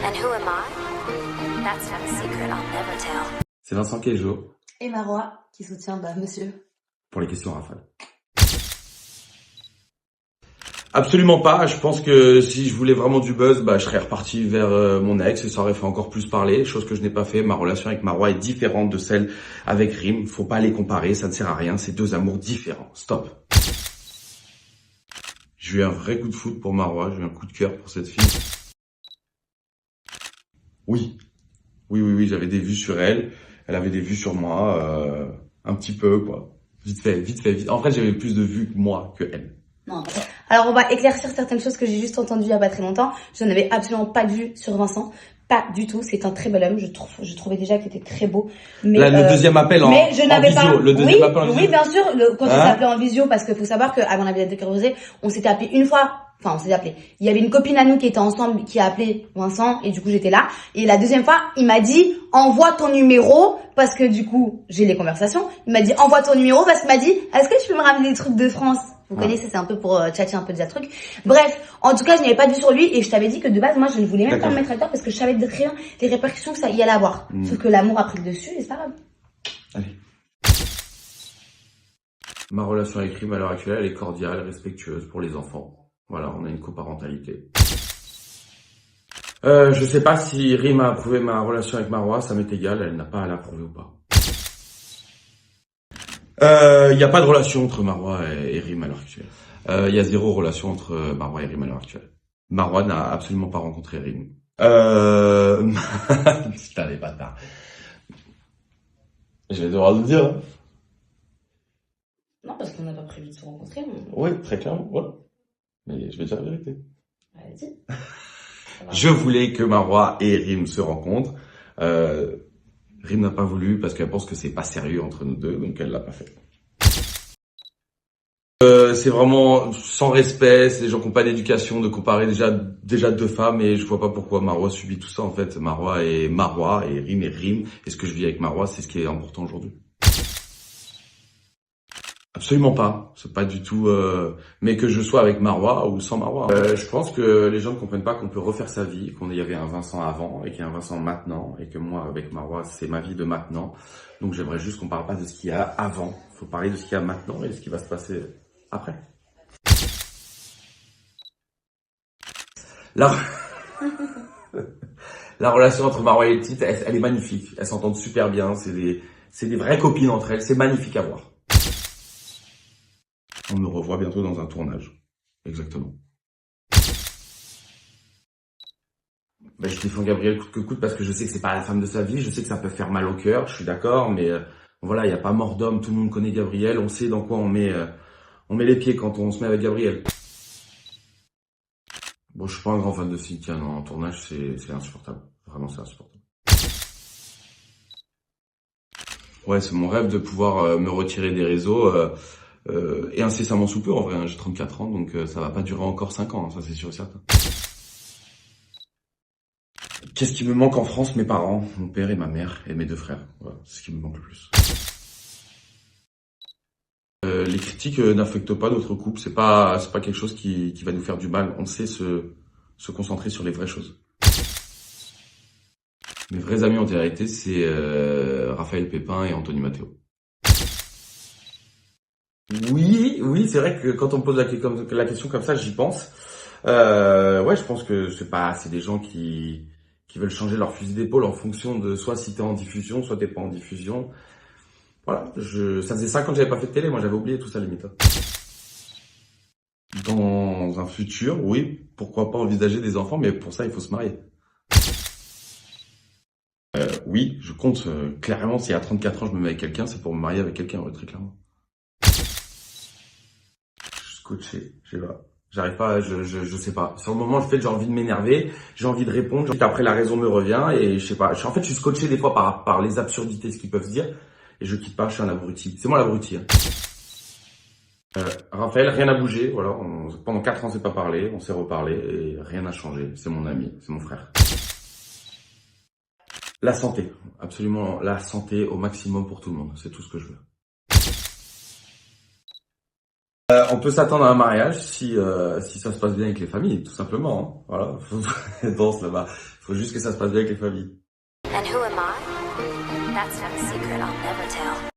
And who am I? That's not a secret I'll never tell. C'est Vincent Queijo. Et Marois, qui soutient monsieur. Pour les questions rafales. Absolument pas. Je pense que si je voulais vraiment du buzz, je serais reparti vers mon ex et ça aurait fait encore plus parler, chose que je n'ai pas fait. Ma relation avec Marois est différente de celle avec Rim. Faut pas les comparer, ça ne sert à rien. C'est deux amours différents. Stop. J'ai eu un vrai coup de foot pour Marois, j'ai eu un coup de cœur pour cette fille. Oui, j'avais des vues sur elle. Elle avait des vues sur moi, un petit peu, quoi. Vite fait. En vrai, j'avais plus de vues que moi que elle. Non. Alors on va éclaircir certaines choses que j'ai juste entendues il y a pas très longtemps. Je n'avais absolument pas de vue sur Vincent. Pas du tout. C'est un très bel homme. Je trouvais déjà qu'il était très beau. Mais là, le deuxième appel en visio. Le deuxième appel en visio. Oui, bien sûr. Quand on s'est appelé en visio, parce qu'il faut savoir qu'avant la vidéo de Rosé, on s'était appelé une fois. Enfin, on s'était appelé. Il y avait une copine à nous qui était ensemble, qui a appelé Vincent, et du coup, j'étais là. Et la deuxième fois, il m'a dit, envoie ton numéro, parce que du coup, j'ai les conversations. Il m'a dit, envoie ton numéro, parce qu'il m'a dit, est-ce que tu peux me ramener des trucs de France? Vous connaissez, c'est un peu pour tchatcher un peu des trucs. Bref, en tout cas, je n'avais pas de vue sur lui, et je t'avais dit que de base, moi, je ne voulais même pas me mettre à tort, parce que je savais très bien les répercussions que ça y allait avoir. Sauf que l'amour a pris le dessus, et c'est pas grave. Allez. Ma relation avec Rim à l'heure actuelle, elle est cordiale, respectueuse pour les enfants. Voilà, on a une coparentalité. Je sais pas si Rim a approuvé ma relation avec Marois, ça m'est égal, elle n'a pas à l'approuver ou pas. Il n'y a pas de relation entre Marois et Rim à l'heure actuelle. Il y a zéro relation entre Marois et Rim à l'heure actuelle. Marois n'a absolument pas rencontré Rim. Putain les bâtards. Je vais devoir le dire. Non, parce qu'on n'a pas prévu de se rencontrer. Oui, très clairement, voilà. Mais je vais dire la vérité. Vas-y. Je voulais que Marois et Rim se rencontrent. Rim n'a pas voulu parce qu'elle pense que c'est pas sérieux entre nous deux, donc elle l'a pas fait. C'est vraiment sans respect, c'est des gens qui n'ont pas d'éducation, de comparer déjà deux femmes, et je vois pas pourquoi Marois subit tout ça en fait. Marois et Rim est Rim, et ce que je vis avec Marois, c'est ce qui est important aujourd'hui. Absolument pas, c'est pas du tout, mais que je sois avec Marois ou sans Marois. Je pense que les gens ne comprennent pas qu'on peut refaire sa vie, qu'on y avait un Vincent avant et qu'il y a un Vincent maintenant, et que moi avec Marois c'est ma vie de maintenant. Donc j'aimerais juste qu'on parle pas de ce qu'il y a avant, faut parler de ce qu'il y a maintenant et de ce qui va se passer après. La relation entre Marois et Tite, elle est magnifique, elles s'entendent super bien, c'est des vraies copines entre elles, c'est magnifique à voir. On me revoit bientôt dans un tournage. Exactement. Je défends Gabrielle coûte que coûte parce que je sais que c'est pas la femme de sa vie, je sais que ça peut faire mal au cœur, je suis d'accord, mais voilà, il n'y a pas mort d'homme, tout le monde connaît Gabrielle, on sait dans quoi on met les pieds quand on se met avec Gabrielle. Bon, je suis pas un grand fan de Cynthia, non, en tournage, c'est insupportable. Vraiment, c'est insupportable. Ouais, c'est mon rêve de pouvoir me retirer des réseaux et incessamment sous peu, en vrai, hein, j'ai 34 ans, donc ça va pas durer encore 5 ans, hein, ça c'est sûr et certain. Qu'est-ce qui me manque en France? Mes parents, mon père et ma mère et mes deux frères. Voilà, c'est ce qui me manque le plus. Les critiques n'affectent pas notre couple, c'est pas quelque chose qui va nous faire du mal. On sait se concentrer sur les vraies choses. Mes vrais amis en vérité, c'est Raphaël Pépin et Anthony Matteo. Oui, c'est vrai que quand on me pose la question comme ça, j'y pense. Ouais, je pense que c'est des gens qui veulent changer leur fusil d'épaule en fonction de soit si t'es en diffusion, soit t'es pas en diffusion. Voilà, ça faisait 5 ans que j'avais pas fait de télé, moi j'avais oublié tout ça limite. Dans un futur, oui, pourquoi pas envisager des enfants, mais pour ça il faut se marier. Oui, je compte clairement, si à 34 ans je me mets avec quelqu'un, c'est pour me marier avec quelqu'un, ouais, très clairement. Je suis scotché, je sais pas. J'arrive pas, je sais pas. Sur le moment, en fait, j'ai envie de m'énerver, j'ai envie de répondre, après la raison me revient et je sais pas. En fait, je suis scotché des fois par les absurdités, ce qu'ils peuvent se dire, et je quitte pas, je suis un abruti. C'est moi l'abruti. Hein. Raphaël, rien n'a bougé, voilà. Pendant 4 ans, on s'est pas parlé, on s'est reparlé et rien n'a changé. C'est mon ami, c'est mon frère. La santé, absolument la santé au maximum pour tout le monde, c'est tout ce que je veux. On peut s'attendre à un mariage si ça se passe bien avec les familles, tout simplement. Hein. Voilà, danse là-bas. Faut juste que ça se passe bien avec les familles. And who am I? That's a secret I'll never tell.